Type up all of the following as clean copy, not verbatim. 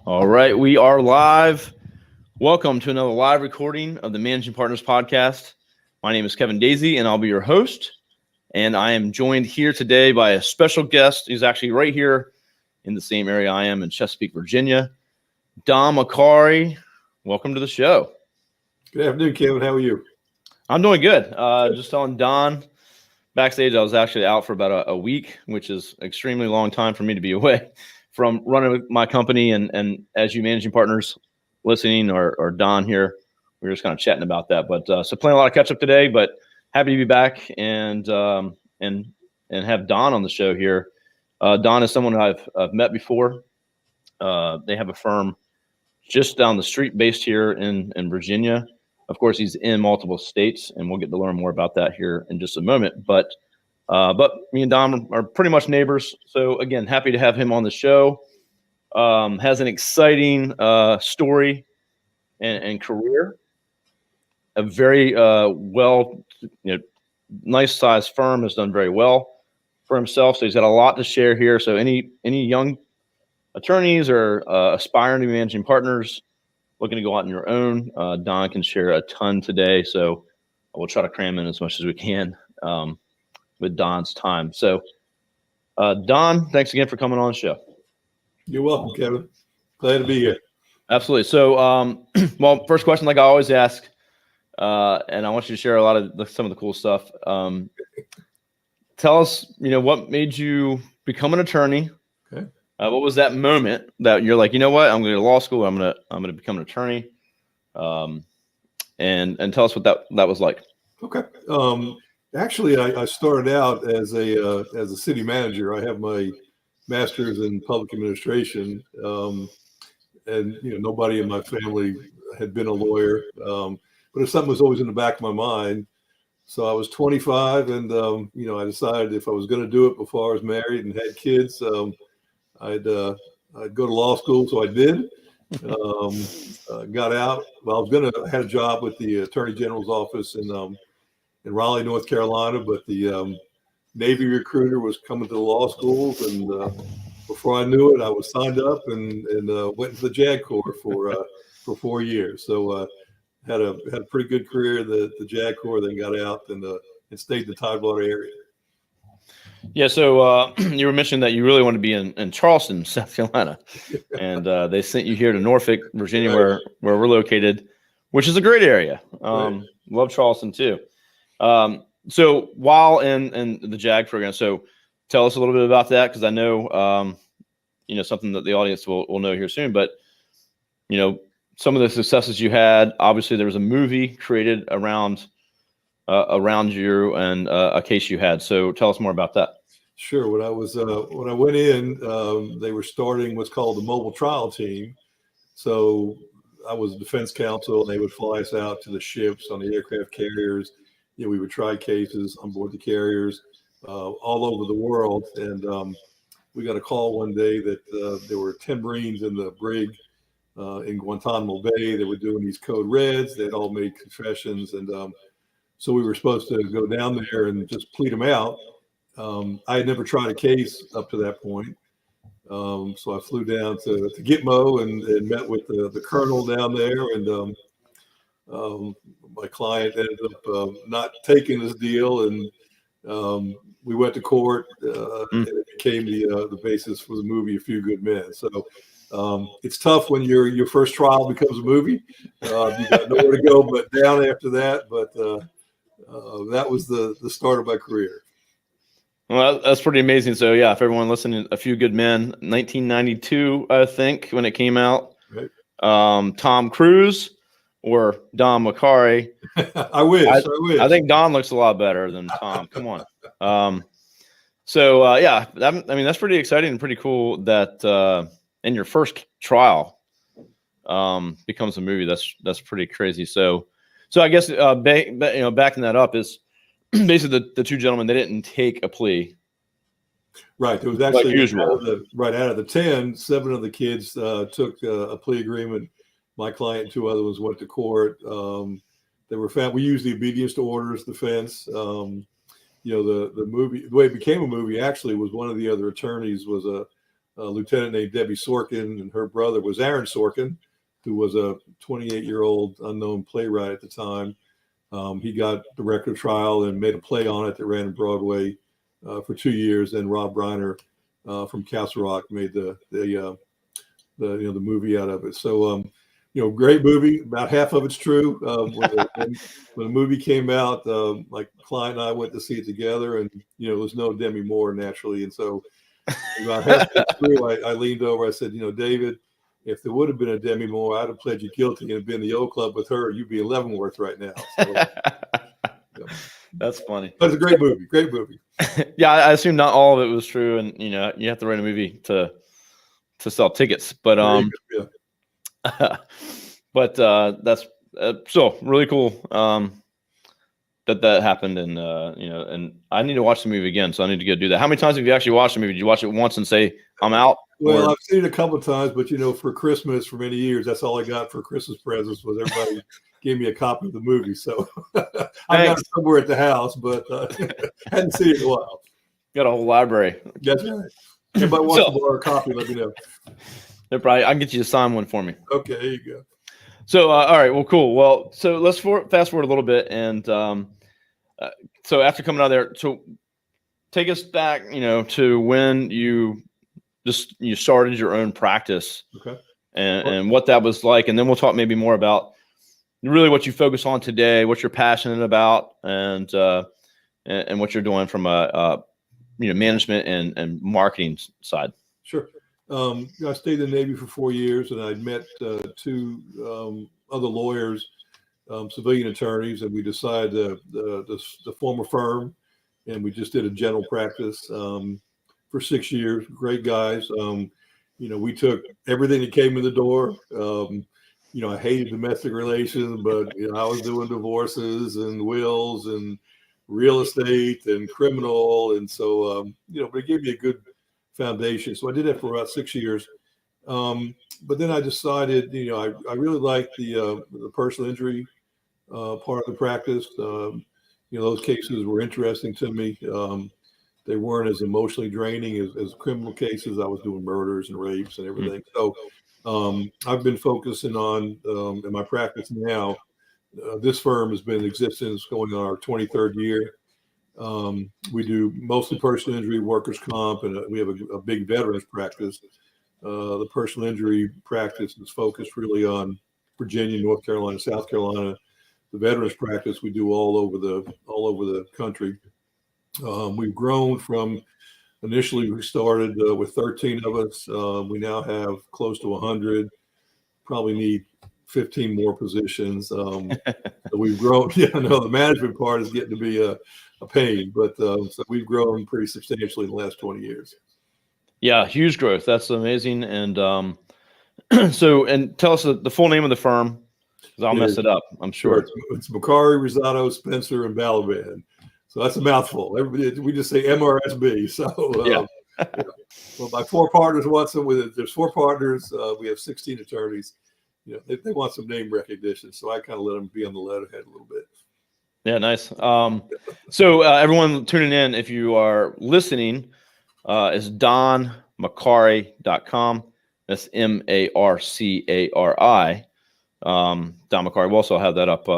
All right, we are live. Welcome to another live recording of the Managing Partners podcast. My name is Kevin Daisey, and I'll be your host. And I am joined here today by a special guest who's actually right here in the same area I am in Chesapeake, Virginia. Don Marcari, welcome to the show. Good afternoon, Kevin. How are you? I'm doing good. Just telling Don backstage, I was actually out for about a week, which is an extremely long time for me to be away from running my company. And as you managing partners listening or Don here, we were just kind of chatting about that. But so playing a lot of catch up today, but happy to be back and have Don on the show here. Don is someone I've met before. They have a firm just down the street based here in Virginia. Of course, he's in multiple states, and we'll get to learn more about that here in just a moment. But me and Don are pretty much neighbors. So, again, happy to have him on the show. Has an exciting story and career. A very nice sized firm, has done very well for himself. So he's got a lot to share here. So any young attorneys or aspiring to be managing partners looking to go out on your own, Don can share a ton today. So we'll try to cram in as much as we can with Don's time. So Don, thanks again for coming on the show. You're welcome, Kevin. Glad to be here. Absolutely. So, well, first question, like I always ask, and I want you to share a lot of some of the cool stuff. Tell us, what made you become an attorney? Okay. What was that moment that you're like, you know what, I'm going to law school. I'm going to become an attorney. And tell us what that was like. Okay. Actually, I started out as a city manager. I have my master's in public administration, and nobody in my family had been a lawyer, but if something was always in the back of my mind. So I was 25, and I decided if I was going to do it before I was married and had kids, I'd go to law school. So I did. Got out. Well, I had a job with the Attorney General's office in Raleigh, North Carolina, but the Navy recruiter was coming to the law schools, and before I knew it, I was signed up and went into the JAG Corps for 4 years. So had a pretty good career in the JAG Corps, then got out and stayed in the Tidewater area. Yeah, so you were mentioning that you really want to be in Charleston, South Carolina, and they sent you here to Norfolk, Virginia, where we're located, which is a great area. Love Charleston too. So while in the JAG program, so tell us a little bit about that, because I know something that the audience will know here soon. But some of the successes you had. Obviously, there was a movie created around you and a case you had. So tell us more about that. Sure. When I went in, they were starting what's called the mobile trial team. So I was defense counsel, and they would fly us out to the ships on the aircraft carriers. We would try cases on board the carriers all over the world. And we got a call one day that there were 10 Marines in the brig in Guantanamo Bay. They were doing these code reds. They'd all made confessions. And so we were supposed to go down there and just plead them out. I had never tried a case up to that point. So I flew down to Gitmo and met with the colonel down there. And my client ended up not taking this deal. And we went to court, and it became the basis for the movie A Few Good Men. So it's tough when your first trial becomes a movie. You got nowhere to go but down after that. But that was the start of my career. Well, that's pretty amazing. So yeah, if everyone listening, A Few Good Men, 1992, I think, when it came out. Right. Tom Cruise or Don Marcari. I wish. I think Don looks a lot better than Tom. Come on. Yeah, that's pretty exciting and pretty cool that in your first trial becomes a movie. That's pretty crazy. So I guess backing that up is basically the two gentlemen, they didn't take a plea. Right. There was actually like usual. Out of the 10, 7 of the kids took a plea agreement. My client and 2 other ones went to court. They were found. We used the obedience to orders defense. The movie, the way it became a movie actually was one of the other attorneys was lieutenant named Debbie Sorkin, and her brother was Aaron Sorkin, who was a 28-year-old unknown playwright at the time. He got director of trial and made a play on it that ran on Broadway for 2 years. Then Rob Reiner from Castle Rock made the movie out of it. So great movie. About half of it's true. When the movie came out, like Clyde and I went to see it together, and there was no Demi Moore naturally, and so about halfway through, I leaned over. I said, David, if there would have been a Demi Moore, I'd have pled you guilty and been in the O Club with her. You'd be in Leavenworth right now. So, That's funny. But it's a great movie. Great movie. Yeah, I assume not all of it was true, and you have to write a movie to sell tickets. But Yeah. but that's so really cool that happened, and and I need to watch the movie again, so I need to go do that. How many times have you actually watched the movie? Did you watch it once and say I'm out? Well, I've seen it a couple of times, but for Christmas for many years, that's all I got for Christmas presents was everybody gave me a copy of the movie. So I got it somewhere at the house, but hadn't seen it in a while. Got a whole library. That's right. Anybody wants to borrow a copy, let me know. I can get you to sign one for me. Okay, there you go. So, all right, well, cool. Well, so let's fast forward a little bit, and so after coming out of there, so take us back, to when you started your own practice, okay, and what that was like, and then we'll talk maybe more about really what you focus on today, what you're passionate about, and what you're doing from a management and marketing side. Sure. I stayed in the Navy for 4 years, and I'd met two other lawyers, civilian attorneys, and we decided to form a firm, and we just did a general practice for 6 years. Great guys. We took everything that came in the door. I hated domestic relations, but I was doing divorces and wills and real estate and criminal, and so but it gave me a good foundation. So I did that for about 6 years. But then I decided, I really liked the personal injury part of the practice. Those cases were interesting to me. They weren't as emotionally draining as criminal cases. I was doing murders and rapes and everything. So I've been focusing on, in my practice now, this firm has been in existence going on our 23rd year. We do mostly personal injury, workers' comp, and we have a big veterans practice. The personal injury practice is focused really on Virginia, North Carolina, South Carolina. The veterans practice we do all over the country. We've grown from initially we started with 13 of us. We now have close to 100. Probably need 15 more positions. So we've grown. The management part is getting to be a pain, but so we've grown pretty substantially in the last 20 years. Yeah, huge growth. That's amazing. And and tell us the full name of the firm, because I'll mess it up, I'm sure. It's Marcari, Russotto, Spencer, and Balaban. So that's a mouthful. We just say MRSB. So well, my 4 partners want some with it. There's 4 partners. We have 16 attorneys. They want some name recognition, so I kind of let them be on the letterhead a little bit. Yeah, nice. So everyone tuning in, if you are listening, it's donmacari.com. That's MARCARI. Don Macari. We'll also have that up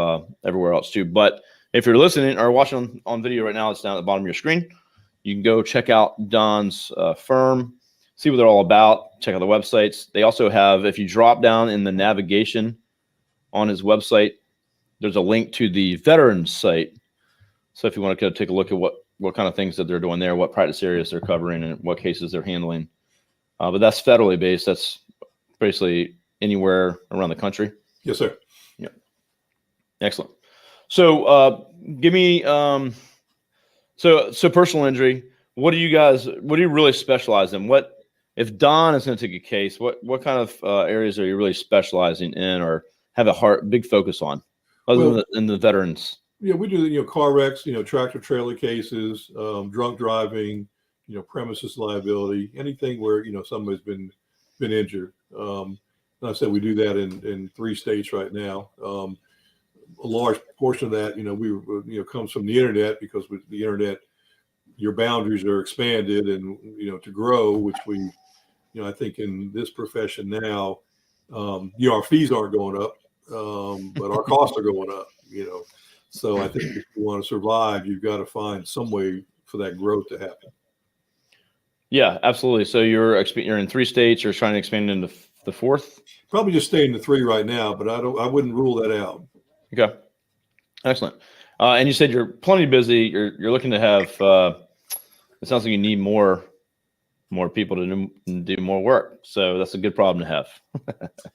everywhere else too. But if you're listening or watching on video right now, it's down at the bottom of your screen. You can go check out Don's firm, see what they're all about, check out the websites. They also have, if you drop down in the navigation on his website, there's a link to the veterans site. So if you want to go take a look at what kind of things that they're doing there, what practice areas they're covering, and what cases they're handling. But that's federally based. That's basically anywhere around the country. Yes, sir. Yeah. Excellent. So give me so personal injury. What do you really specialize in? What if Don is going to take a case? What kind of areas are you really specializing in or have a big focus on, other than the veterans? Yeah, we do car wrecks, tractor trailer cases, drunk driving, premises liability, anything where somebody's been injured. Like I said, we do that in 3 states right now. A large portion of that, we comes from the internet, because with the internet, your boundaries are expanded, and to grow, which we I think in this profession now, our fees aren't going up, but our costs are going up, So I think if you want to survive, you've got to find some way for that growth to happen. Yeah, absolutely. So you're in 3 states. You're trying to expand into the 4th. Probably just stay in the 3 right now, but I wouldn't rule that out. Okay, excellent. And you said you're plenty busy. You're looking to have. It sounds like you need more people to do more work. So that's a good problem to have.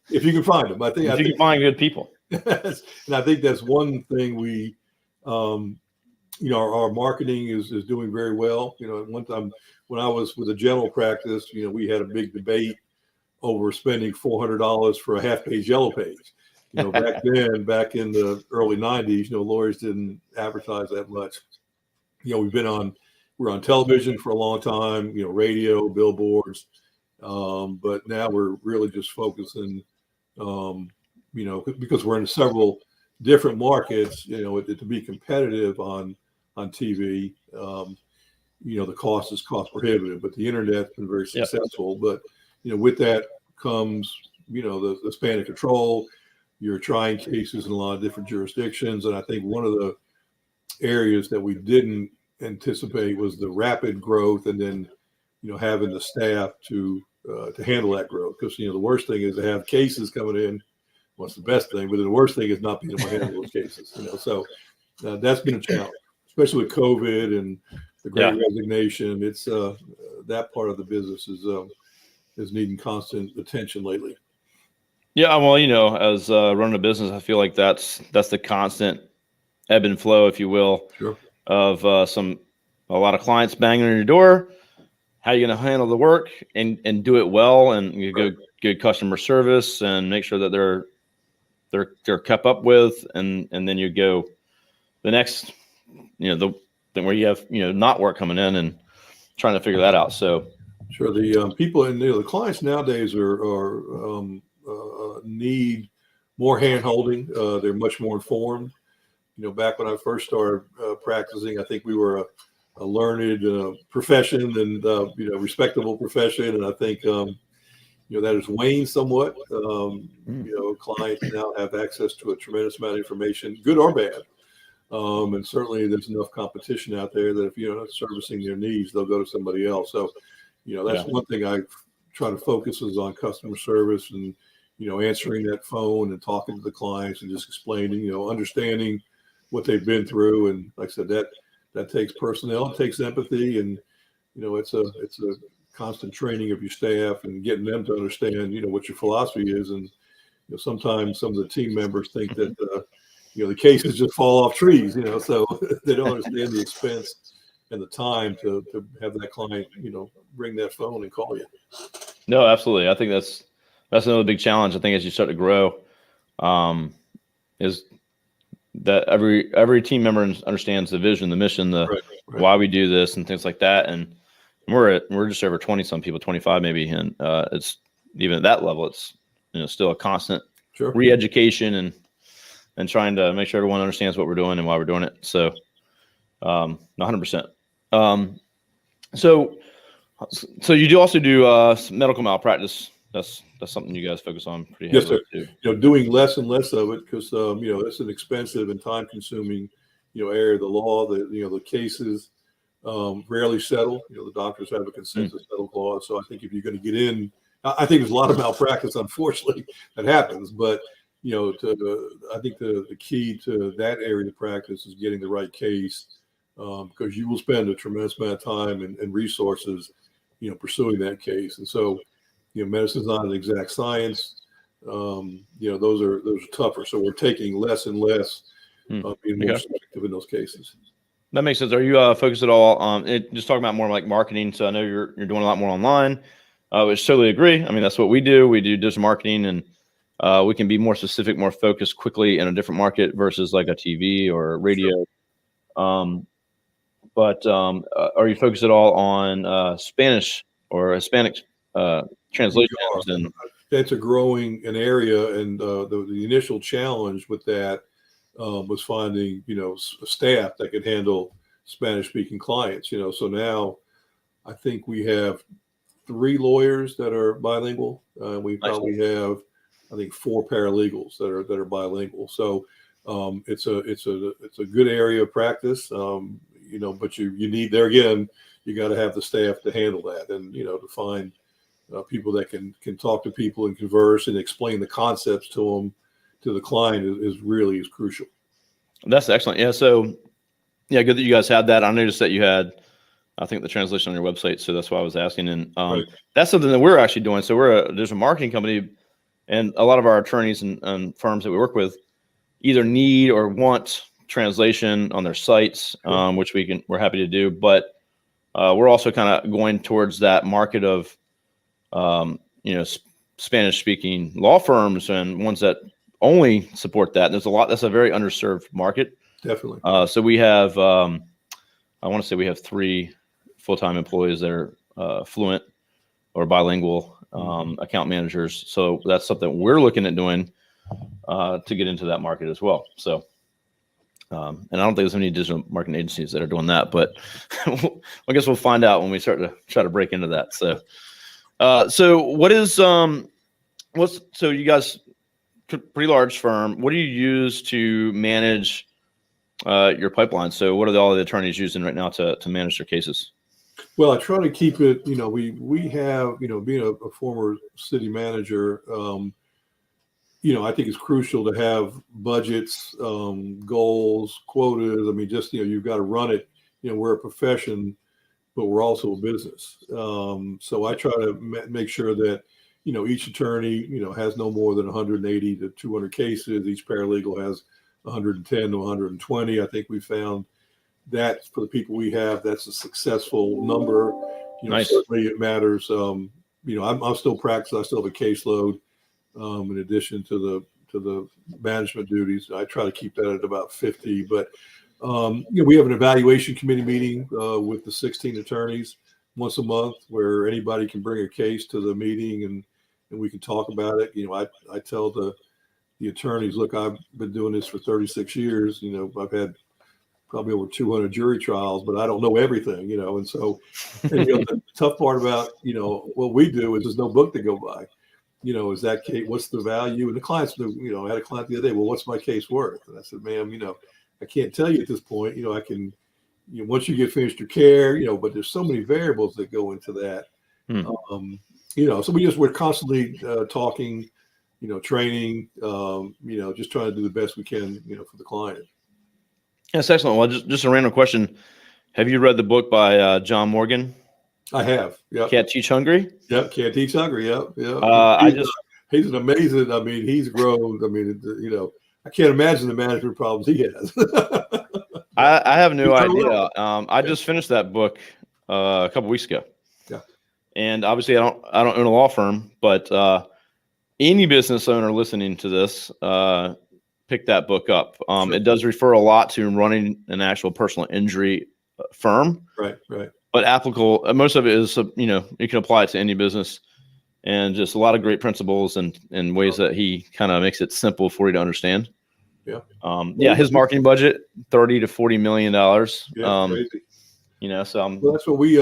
If you can find them, I think you can find good people. And I think that's one thing we, our marketing is doing very well. One time when I was with a general practice, we had a big debate over spending $400 for a half-page yellow page. Back then, back in the early 90s, lawyers didn't advertise that much. We're on television for a long time, radio, billboards. But now we're really just focusing, because we're in several different markets, to be competitive on TV, the cost is cost prohibitive, but the internet's been very successful. But, with that comes, the span of control. You're trying cases in a lot of different jurisdictions. And I think one of the areas that we didn't anticipate was the rapid growth, and then, having the staff to handle that growth. Because, the worst thing is to have cases coming in. What's the best thing? But the worst thing is not being able to handle those cases. So that's been a challenge, especially with COVID and the Great Resignation. It's that part of the business is needing constant attention lately. Yeah, well, as running a business, I feel like that's the constant ebb and flow, if you will, Sure. Of a lot of clients banging on your door. How are you going to handle the work and do it well, and you go good customer service and make sure that they're kept up with, and then you go the next, the thing where you have not work coming in and trying to figure that out. So sure, the people and the clients nowadays are need more hand holding. They're much more informed. Back when I first started practicing, I think we were a learned profession and respectable profession, and I think that has waned somewhat. Clients now have access to a tremendous amount of information, good or bad, and certainly there's enough competition out there that if you're not servicing their needs, they'll go to somebody else. So, that's one thing I try to focus is on customer service and answering that phone and talking to the clients and just explaining, understanding what they've been through. And like I said, that takes personnel, it takes empathy, and it's a constant training of your staff and getting them to understand what your philosophy is. And sometimes some of the team members think that the cases just fall off trees, so they don't understand the expense and the time to have that client bring that phone and call you. No, absolutely. I think that's another big challenge. I think as you start to grow, is that every team member understands the vision, the mission, the why we do this, and things like that. And we're just over 20 some people, 25 maybe, and it's even at that level, it's still a constant re-education and trying to make sure everyone understands what we're doing and why we're doing it. So 100%. So you do also do medical malpractice. That's something you guys focus on pretty heavily. Yes, sir. Doing less and less of it because it's an expensive and time-consuming area of the law. The cases rarely settle. The doctors have a consensus settle clause. So I think if you're going to get in, I think there's a lot of malpractice, unfortunately, that happens. But I think the key to that area of practice is getting the right case, because you will spend a tremendous amount of time and resources, pursuing that case. And so, medicine's not an exact science. Those are tougher. So we're taking less and less, being more selective in those cases. That makes sense. Are you focused at all on just talking about more like marketing? So I know you're doing a lot more online, which totally agree. I mean, that's what we do. We do digital marketing, and we can be more specific, more focused quickly in a different market versus like a TV or radio. But are you focused at all on Spanish or Hispanic translations? And that's a growing an area, and the initial challenge with that was finding staff that could handle Spanish speaking clients. So now I think we have 3 lawyers that are bilingual. We Nice. probably have, I think, 4 paralegals that are bilingual. So it's a good area of practice. But you need, there again, you got to have the staff to handle that, and to find people that can talk to people and converse and explain the concepts to them, to the client is crucial. That's excellent. Yeah. So yeah, good that you guys had that. I noticed that you had, I think, the translation on your website. So that's why I was asking. And Right. that's something that we're actually doing. So there's a marketing company, and a lot of our attorneys and firms that we work with either need or want translation on their sites, which we're happy to do. But we're also kind of going towards that market of, Spanish speaking law firms and ones that only support that. There's a lot, that's a very underserved market. Definitely. So we have, I want to say we have 3 full-time employees that are fluent or bilingual account managers. So that's something we're looking at doing to get into that market as well. So, and I don't think there's any digital marketing agencies that are doing that, but I guess we'll find out when we start to try to break into that. So, so what is, so you guys, pretty large firm, what do you use to manage your pipeline? So what are all the attorneys using right now to manage their cases? Well, I try to keep it, we have, being a former city manager, I think it's crucial to have budgets, goals, quotas. I mean, just, you've got to run it. We're a profession, but we're also a business. So I try to make sure that, each attorney, has no more than 180 to 200 cases. Each paralegal has 110 to 120. I think we found that for the people we have, that's a successful number. Nice. Certainly it matters. I'm still practicing. I still have a caseload. In addition to the management duties, I try to keep that at about 50. But we have an evaluation committee meeting with the 16 attorneys once a month, where anybody can bring a case to the meeting and we can talk about it. I tell the attorneys, look, I've been doing this for 36 years. I've had probably over 200 jury trials, but I don't know everything. And so, the tough part about what we do is there's no book to go by. Is that case, what's the value? And the clients, I had a client the other day, well, what's my case worth? And I said, ma'am, I can't tell you at this point. I can, once you get finished your care, but there's so many variables that go into that. So we're constantly talking, training, just trying to do the best we can, for the client. That's excellent. Well, just a random question. Have you read the book by John Morgan? I have. Yeah. Can't Teach Hungry? Yep. Can't Teach Hungry. Yep. Yeah. He's an amazing. I mean, he's grown. I mean, I can't imagine the management problems he has. I have no idea. I just finished that book a couple weeks ago. Yeah. And obviously, I don't own a law firm, but any business owner listening to this, pick that book up. Sure. It does refer a lot to running an actual personal injury firm. Right. But applicable, most of it is, you can apply it to any business, and just a lot of great principles and ways that he kind of makes it simple for you to understand. Yeah. His marketing budget, $30 to $40 million. Yeah, crazy. So well, that's what we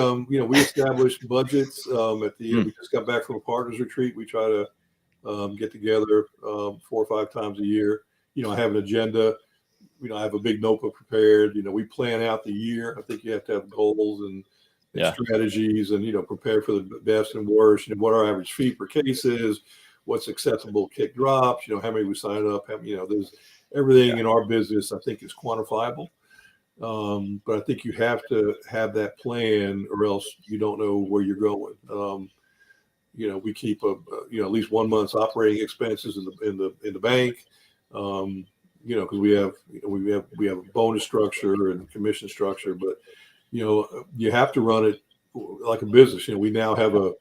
established budgets at the end. We just got back from a partners retreat. We try to get together 4 or 5 times a year. I have an agenda. I have a big notebook prepared. We plan out the year. I think you have to have goals and strategies, and prepare for the best and worst. What our average fee per case is, what's acceptable kick drops. How many we sign up. There's everything in our business. I think is quantifiable. But I think you have to have that plan, or else you don't know where you're going. We keep at least 1 month's operating expenses in the bank. Because we have a bonus structure and commission structure, but you have to run it like a business. We now have a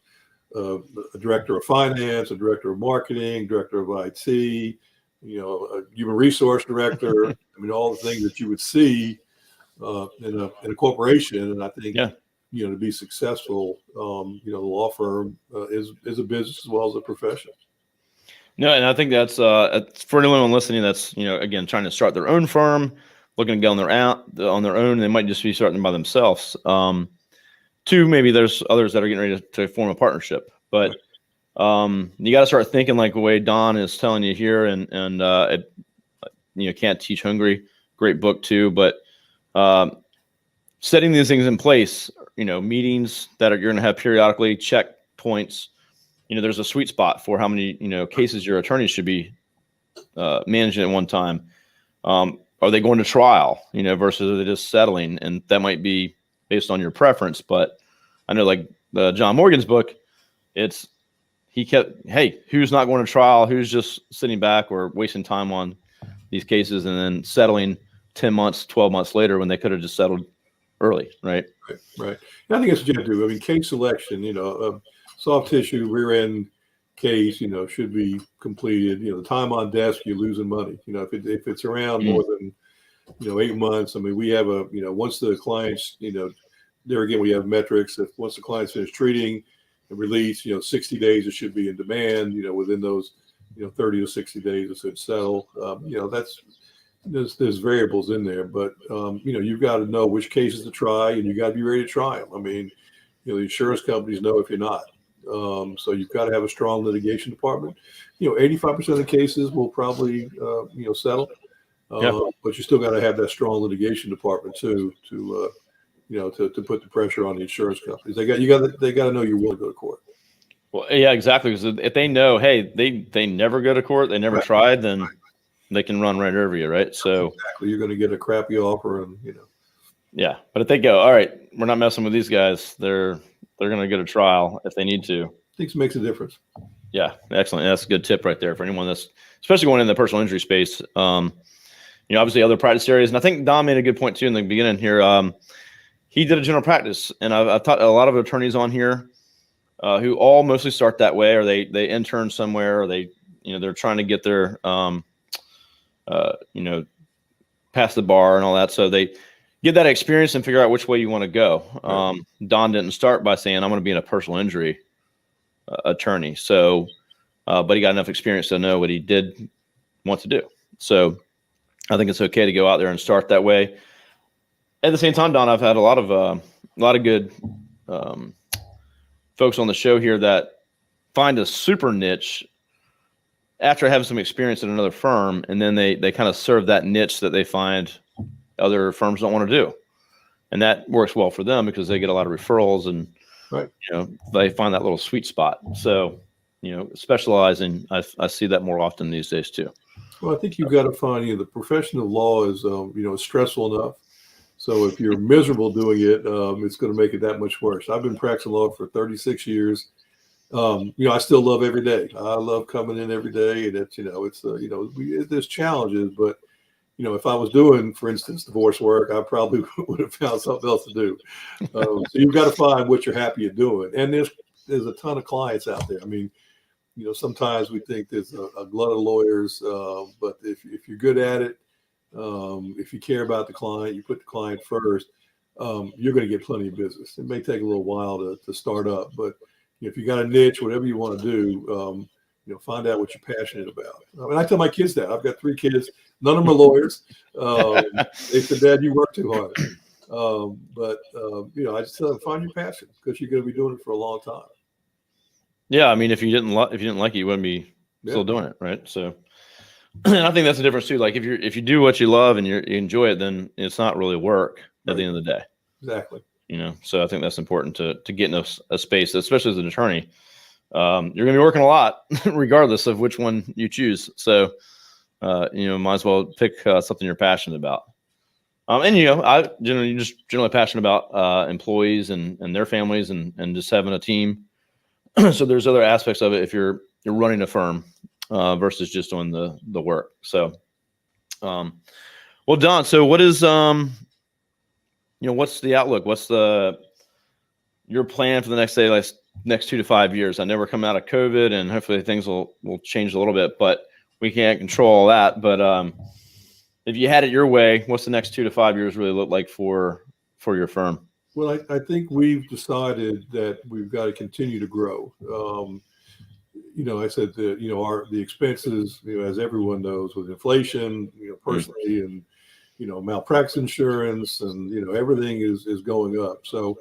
director of finance, a director of marketing, director of IT, a human resource director. I mean, all the things that you would see in a corporation. And I think to be successful, the law firm is a business as well as a profession. No, and I think that's for anyone listening that's again trying to start their own firm, looking to go on their own. They might just be starting by themselves. Two, maybe there's others that are getting ready to form a partnership, but you got to start thinking like the way Don is telling you here, and Can't Teach Hungry, great book too, but setting these things in place, meetings that you're going to have periodically, checkpoints. There's a sweet spot for how many cases your attorney should be managing at one time. Are they going to trial, versus are they just settling? And that might be based on your preference. But I know, like John Morgan's book, hey, who's not going to trial? Who's just sitting back or wasting time on these cases and then settling 10 months, 12 months later when they could have just settled early, right? Right. And I think that's what you have to do. I mean, case selection, soft tissue rear end case, should be completed. The time on desk, you're losing money. If it's around more than 8 months. I mean, we have once the clients, there again we have metrics. If once the clients finish treating and release, 60 days it should be in demand. Within those 30 to 60 days it should settle. That's there's variables in there, but you've got to know which cases to try, and you got to be ready to try them. I mean, the insurance companies know if you're not. So you've got to have a strong litigation department. 85% of the cases will probably settle, but you still got to have that strong litigation department too to put the pressure on the insurance companies. They got to know you're willing to go to court. Well, yeah, exactly. Because if they know, hey, they never go to court, they never tried, then they can run right over you, right? So exactly, you're going to get a crappy offer, and Yeah, but if they go, all right, we're not messing with these guys, they're going to get a trial if they need to. I think it makes a difference. Yeah, excellent. That's a good tip right there for anyone that's, especially going in the personal injury space. Obviously other practice areas, and I think Don made a good point too in the beginning here. He did a general practice, and I've taught a lot of attorneys on here who all mostly start that way, or they intern somewhere, or they're trying to get their pass the bar and all that. So they get that experience and figure out which way you want to go. Don didn't start by saying, I'm going to be in a personal injury attorney. So, but he got enough experience to know what he did want to do. So I think it's okay to go out there and start that way. At the same time, Don, I've had a lot of good folks on the show here that find a super niche after having some experience in another firm, and then they kind of serve that niche that they find other firms don't want to do. And that works well for them because they get a lot of referrals, and they find that little sweet spot. So, specializing, I see that more often these days too. Well, I think you've got to find, the profession of law is, stressful enough. So if you're miserable doing it, it's going to make it that much worse. I've been practicing law for 36 years. I still love every day. I love coming in every day, and there's challenges, but if I was doing, for instance, divorce work, I probably would have found something else to do. So you've got to find what you're happy at doing. And there's a ton of clients out there. I mean, sometimes we think there's a glut of lawyers, but if you're good at it, if you care about the client, you put the client first, you're going to get plenty of business. It may take a little while to start up, but if you got a niche, whatever you want to do, find out what you're passionate about. I tell my kids that. I've got 3 kids. None of them are lawyers. They said, Dad, you work too hard. I just tell them, find your passion, because you're going to be doing it for a long time. Yeah, I mean, if you didn't like it, you wouldn't be still doing it, right? So, and I think that's the difference too. Like if you do what you love and you enjoy it, then it's not really work at the end of the day. Exactly. So I think that's important to get in a space, especially as an attorney. You're going to be working a lot, regardless of which one you choose. So, might as well pick something you're passionate about. I generally passionate about employees and their families and just having a team. So there's other aspects of it if you're running a firm versus just doing the work. So, well, Don, so what is what's the outlook? What's your plan for the next 2 to 5 years? I know we're coming out of COVID, and hopefully things will change a little bit, but we can't control all that. But if you had it your way, what's the next 2 to 5 years really look like for your firm? Well, I think we've decided that we've got to continue to grow. I said that, the expenses, as everyone knows, with inflation, personally, and, malpractice insurance, and, everything is going up. So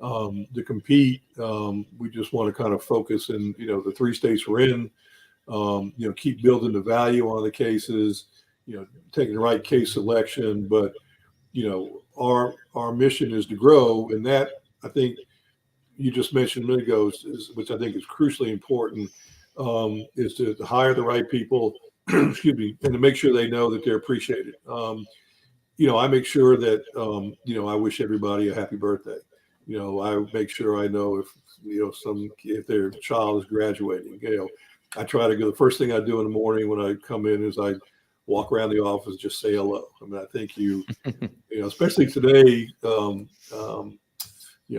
to compete. We just want to kind of focus in, the 3 states we're in, keep building the value on the cases, taking the right case selection. But, our mission is to grow. And that, I think you just mentioned a minute ago, which I think is crucially important, is to hire the right people, excuse me, and to make sure they know that they're appreciated. I make sure that, I wish everybody a happy birthday. I make sure I know if their child is graduating. I try to go. The first thing I do in the morning when I come in is I walk around the office, just say hello. I mean, I think especially today, I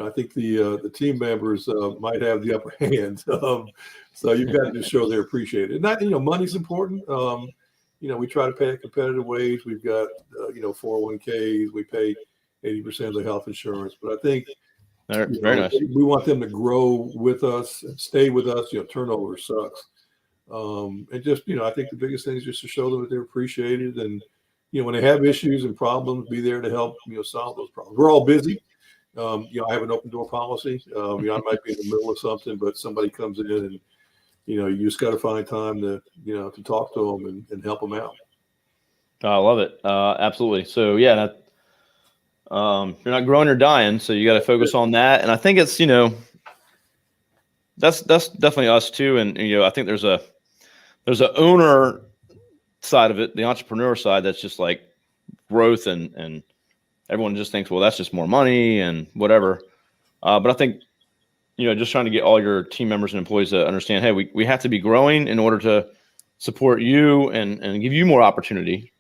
think the team members might have the upper hand. So you've got to just show they're appreciated. And that, money's important. We try to pay a competitive wage. We've got, 401ks. We pay 80% of the health insurance. But I think very nice. We want them to grow with us and stay with us. Turnover sucks. And just, I think the biggest thing is just to show them that they're appreciated. And, when they have issues and problems, be there to help, solve those problems. We're all busy. I have an open door policy. I might be in the middle of something, but somebody comes in and, you just got to find time to, to talk to them and help them out. I love it. Absolutely. So yeah, you're not growing or dying, so you got to focus on that. And I think it's, that's definitely us too. And, I think there's a owner side of it, the entrepreneur side, that's just like growth and everyone just thinks, well, that's just more money and whatever. But I think, just trying to get all your team members and employees to understand, hey, we have to be growing in order to support you and give you more opportunity.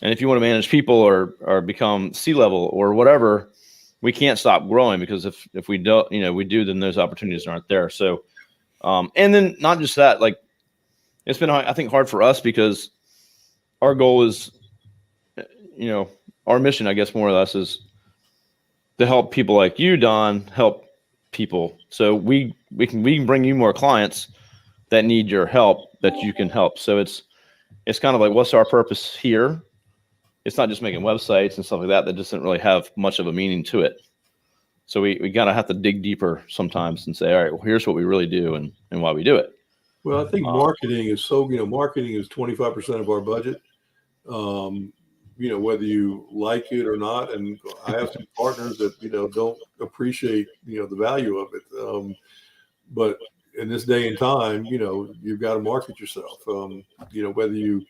And if you want to manage people or become C-level or whatever, we can't stop growing, because if we don't, we do, then those opportunities aren't there. So, and then not just that, like, it's been, I think, hard for us because our goal is, our mission, I guess, more or less, is to help people like you, Don, help people. So we can bring you more clients that need your help that you can help. So it's kind of like, what's our purpose here? It's not just making websites and stuff like that doesn't really have much of a meaning to it. So we gotta have to dig deeper sometimes and say, all right, well, here's what we really do and why we do it. Well, I think marketing is marketing is 25% of our budget. Whether you like it or not. And I have some partners that, don't appreciate, the value of it. But in this day and time, you've got to market yourself. Whether you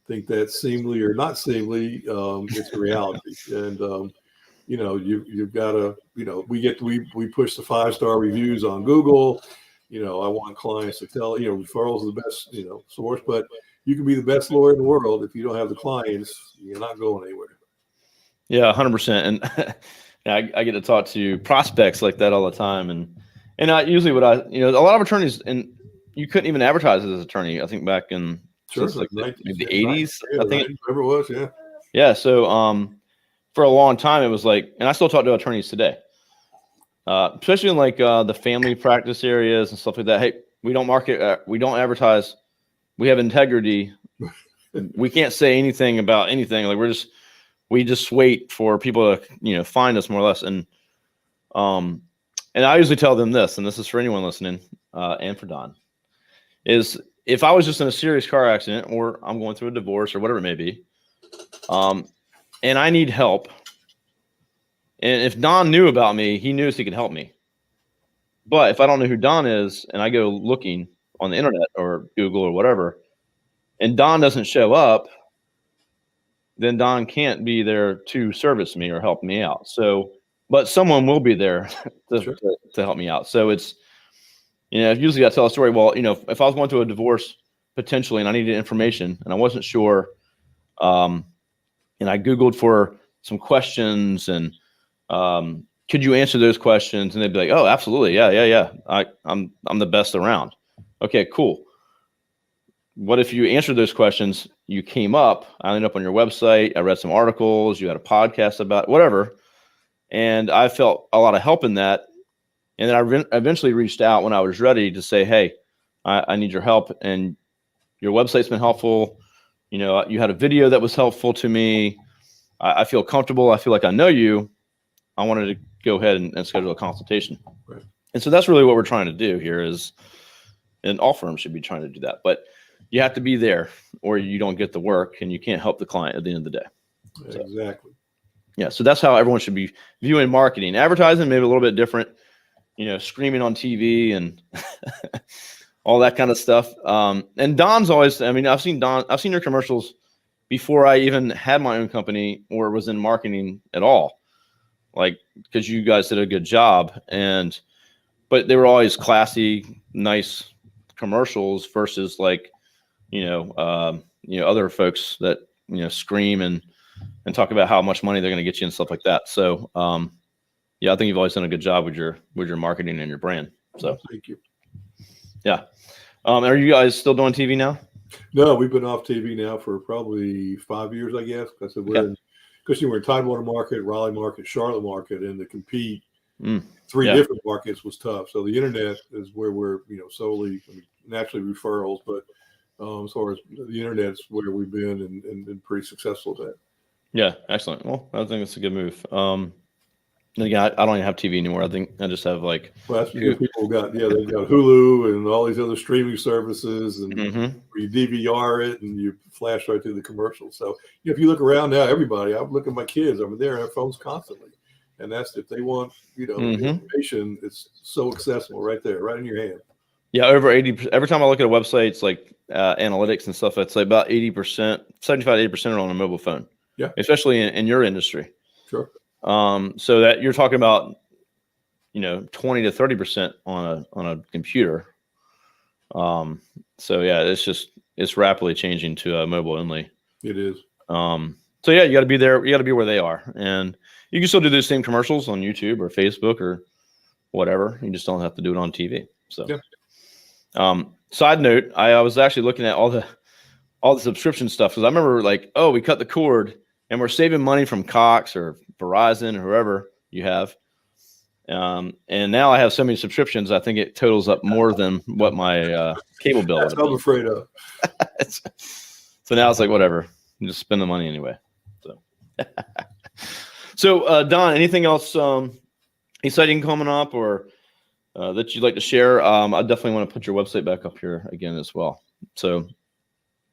think that's seemly or not seemly, it's a reality. And, you've got to, we push the 5-star reviews on Google. I want clients to tell, referrals are the best, source, but you can be the best lawyer in the world. If you don't have the clients, you're not going anywhere. Yeah, 100%. And I get to talk to prospects like that all the time. And I usually a lot of attorneys, and you couldn't even advertise as an attorney, I think back in the 80s. I think whatever it was. Yeah. Yeah. So, for a long time, it was like, and I still talk to attorneys today, especially in like the family practice areas and stuff like that. Hey, we don't market, we don't advertise. We have integrity. We can't say anything about anything. Like we just wait for people to, find us more or less. And I usually tell them this, and this is for anyone listening, and for Don, is if I was just in a serious car accident or I'm going through a divorce or whatever it may be, and I need help, and if Don knew about me, he knew he could help me. But if I don't know who Don is and I go looking on the internet or Google or whatever, and Don doesn't show up, then Don can't be there to service me or help me out. So, but someone will be there to help me out. So it's, usually I tell a story. Well, if I was going through a divorce potentially and I needed information and I wasn't sure, and I Googled for some questions and, could you answer those questions? And they'd be like, oh, absolutely. Yeah. I'm the best around. Okay, cool. What if you answered those questions? You came up, I ended up on your website. I read some articles. You had a podcast about whatever. And I felt a lot of help in that. And then I eventually reached out when I was ready to say, hey, I need your help. And your website's been helpful. You had a video that was helpful to me. I feel comfortable. I feel like I know you. I wanted to go ahead and schedule a consultation. Right. And so that's really what we're trying to do here is, and all firms should be trying to do that, but you have to be there or you don't get the work and you can't help the client at the end of the day. So, exactly. yeah. So that's how everyone should be viewing marketing. Advertising, maybe a little bit different, screaming on TV and all that kind of stuff. And Don's always, I've seen your commercials before I even had my own company or was in marketing at all, like, because you guys did a good job. But they were always classy, nice commercials versus like, other folks that, scream and talk about how much money they're going to get you and stuff like that. So, yeah, I think you've always done a good job with your marketing and your brand. So thank you. Yeah. Are you guys still doing TV now? No, we've been off TV now for probably 5 years, I guess. Because we're in Tidewater market, Raleigh market, Charlotte market, and to compete three different markets was tough. So the internet is where we're, solely, naturally referrals, but as far as the internet's where we've been and been pretty successful at that. Yeah, excellent. Well, I think it's a good move. Again, I don't even have TV anymore. I think I just have like. Well, that's because people got they've got Hulu and all these other streaming services, and you DVR it and you flash right through the commercials. So if you look around now, everybody, I look at my kids over there on their phones constantly, and that's if they want information, it's so accessible right there, right in your hand. Yeah, over 80%. Every time I look at a website, it's like analytics and stuff. It's like about 80%, 75 to 80% are on a mobile phone. Yeah, especially in your industry. Sure. So that you're talking about, 20 to 30% on a computer. So yeah, it's rapidly changing to mobile only. It is. So yeah, you got to be there. You got to be where they are, and you can still do those same commercials on YouTube or Facebook or whatever. You just don't have to do it on TV. So, side note, I was actually looking at all the subscription stuff because I remember like, oh, we cut the cord and we're saving money from Cox or Verizon or whoever you have. And now I have so many subscriptions, I think it totals up more than what my cable bill is. I'm afraid of. So now it's like, whatever, you just spend the money anyway. So, Don, anything else exciting coming up or that you'd like to share? I definitely want to put your website back up here again as well. So,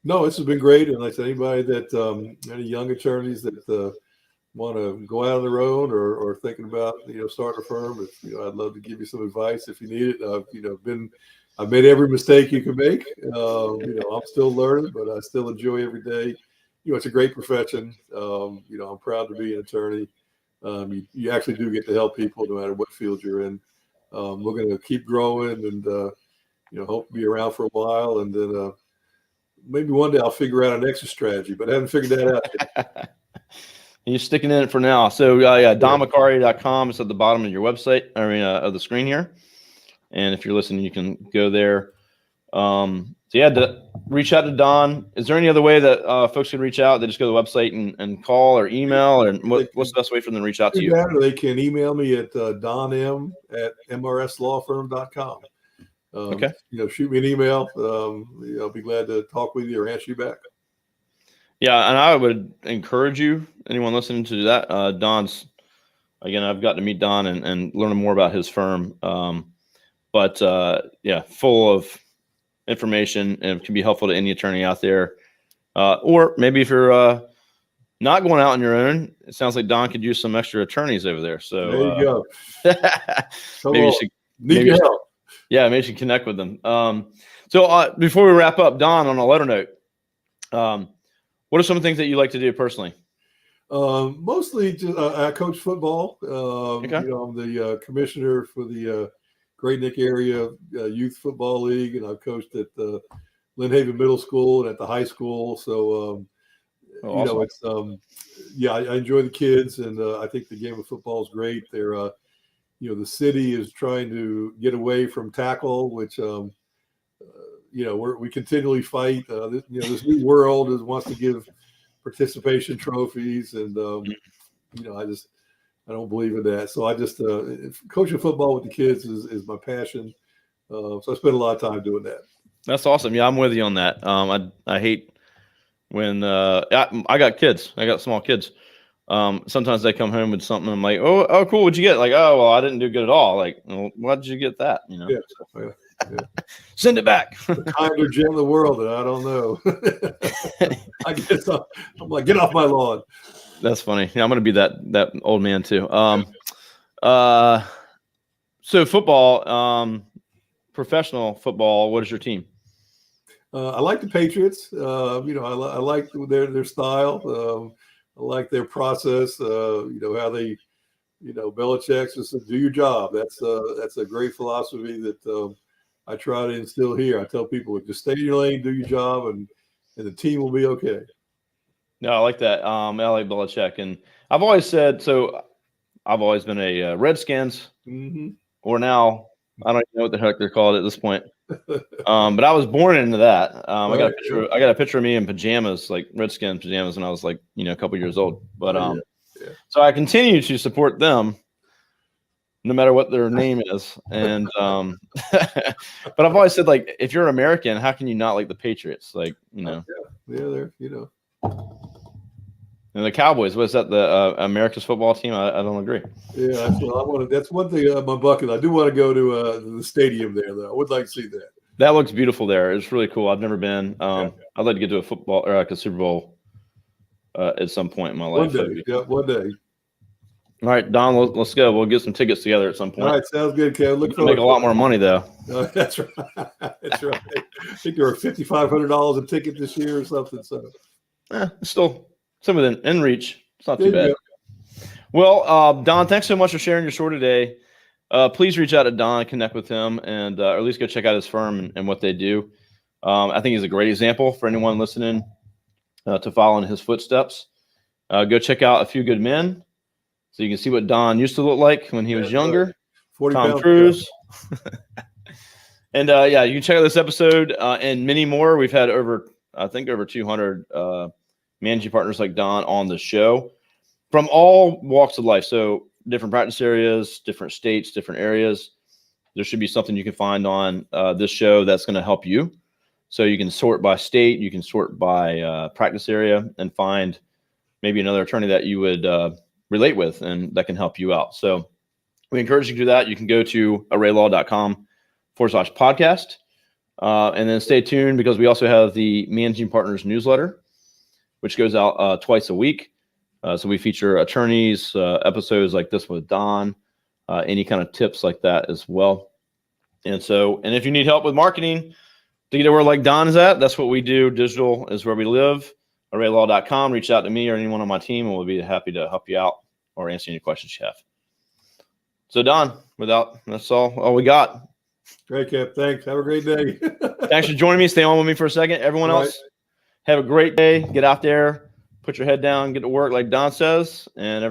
no, this has been great. And like I said, anybody that any young attorneys that want to go out on their own or thinking about starting a firm, I'd love to give you some advice if you need it. I've made every mistake you can make. I'm still learning, but I still enjoy every day. It's a great profession. I'm proud to be an attorney. You actually do get to help people no matter what field you're in. We're going to keep growing and hope to be around for a while, and then maybe one day I'll figure out an exit strategy, but I haven't figured that out yet. You're sticking in it for now. So donmacari.com is at the bottom of your website, of the screen here. And if you're listening, you can go there. To reach out to Don. Is there any other way that folks can reach out? They just go to the website and call or email, or what's the best way for them to reach out to you? Or they can email me at donm@mrslawfirm.com. Okay. Shoot me an email. I'll be glad to talk with you or answer you back. Yeah, and I would encourage anyone listening to do that. Don's, again, I've got to meet Don and learn more about his firm. But full of information and can be helpful to any attorney out there. Or maybe if you're not going out on your own, it sounds like Don could use some extra attorneys over there. So there you go. maybe you should need your help. Yeah, maybe you should connect with them. So before we wrap up, Don, on a lighter note, what are some of the things that you like to do personally? Mostly just I coach football. Okay. I'm the commissioner for the Great Neck Area Youth Football League, and I've coached at Lynn Haven Middle School and at the high school. So, awesome. I enjoy the kids, and I think the game of football is great. They're, the city is trying to get away from tackle, which, we continually fight. This new world wants to give participation trophies, and I don't believe in that. So I just coaching football with the kids is my passion. So I spend a lot of time doing that. That's awesome. Yeah, I'm with you on that. I hate when I got kids. I got small kids. Sometimes they come home with something. I'm like, oh, cool. What'd you get? Like, oh, well, I didn't do good at all. Like, well, why did you get that? You know, Yeah. so, Yeah. send it back. The kinder, gentler world that I don't know. I guess I'm like, get off my lawn. That's funny. Yeah, I'm gonna be that old man too. So football, professional football. What is your team? I like the Patriots. You know, I like their style. I like their process. You know how they, you know, Belichick just said, "Do your job." That's a great philosophy that I try to instill here. I tell people, just stay in your lane, do your job, and the team will be okay. No, I like that. I like Belichick, and I've always said so. I've always been a Redskins, or now I don't even know what the heck they're called at this point. But I was born into that. I got a picture of me in pajamas, like Redskins pajamas, when I was like, you know, a couple years old. But so I continue to support them, no matter what their name is. And but I've always said, like, if you're an American, how can you not like the Patriots? Like, you know, they're, you know. And the Cowboys, was that the America's football team? I don't agree. Yeah, that's one thing on my bucket. I do want to go to the stadium there, though. I would like to see that. That looks beautiful there. It's really cool. I've never been. I'd like to get to a football or like a Super Bowl at some point in my life. One day. All right, Don, let's go. We'll get some tickets together at some point. All right, sounds good, Kev. Look forward. Make a lot more money though. That's right. That's right. I think there were $5,500 a ticket this year or something. So, still some of in reach. It's not too bad. Well, Don, thanks so much for sharing your story today. Please reach out to Don, connect with him, and or at least go check out his firm and what they do. I think he's a great example for anyone listening to follow in his footsteps. Go check out A Few Good Men, so you can see what Don used to look like when he was younger. 40 Tom Cruise. And you can check out this episode and many more. We've had over 200 managing partners like Don on the show from all walks of life. So different practice areas, different states, different areas. There should be something you can find on this show that's going to help you. So you can sort by state, you can sort by practice area, and find maybe another attorney that you would relate with and that can help you out. So we encourage you to do that. You can go to arraylaw.com/podcast. And then stay tuned because we also have the Managing Partners newsletter, which goes out twice a week. So we feature attorneys, episodes like this with Don, any kind of tips like that as well. And if you need help with marketing to get where like Don is at, that's what we do. Digital is where we live. Arraylaw.com. Reach out to me or anyone on my team, and we'll be happy to help you out or answer any questions you have. So Don, that's all we got. Great, Kev. Thanks. Have a great day. Thanks for joining me. Stay on with me for a second. Everyone else, have a great day. Get out there, put your head down, get to work like Don says, and everything.